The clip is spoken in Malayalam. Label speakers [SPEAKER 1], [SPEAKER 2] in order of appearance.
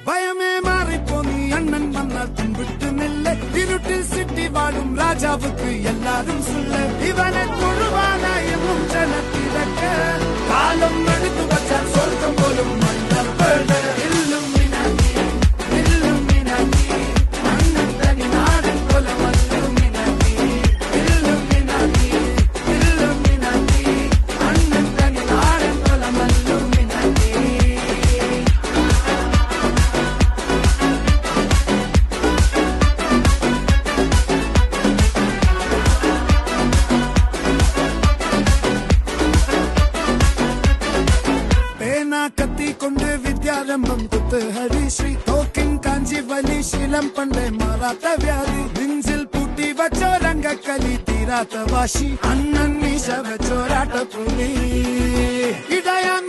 [SPEAKER 1] ഭയമേ മാറിപ്പോ നീ അണ്ണൻ വന്നാൽ പിൻവിട്ട് നില്ല ഇരുട്ടിൽ സിറ്റി വാഴും രാജാവുക്ക് എല്ലാരും സുല്ല ഇവനെ തൊഴുവാനായും ജനത്തിരക്ക് കാലം എടുത്തു വച്ചാൽ സ്വർഗം പോലും മണ്ണപ്പെട് കത്തി കൊണ്ട് വിദ്യാരംഭം കുത്ത് ഹരിശ്രീ തോക്കിൻ കാഞ്ചി വലി ശീലം പണ്ടേ മാറാത്ത വ്യാധി നെഞ്ചിൽ പൂട്ടി വച്ചോ രംഗക്കലി തീരാത്ത വാശി അണ്ണൻ മീശ വെച്ചോരാട്ട പുലി ഇടയാൻ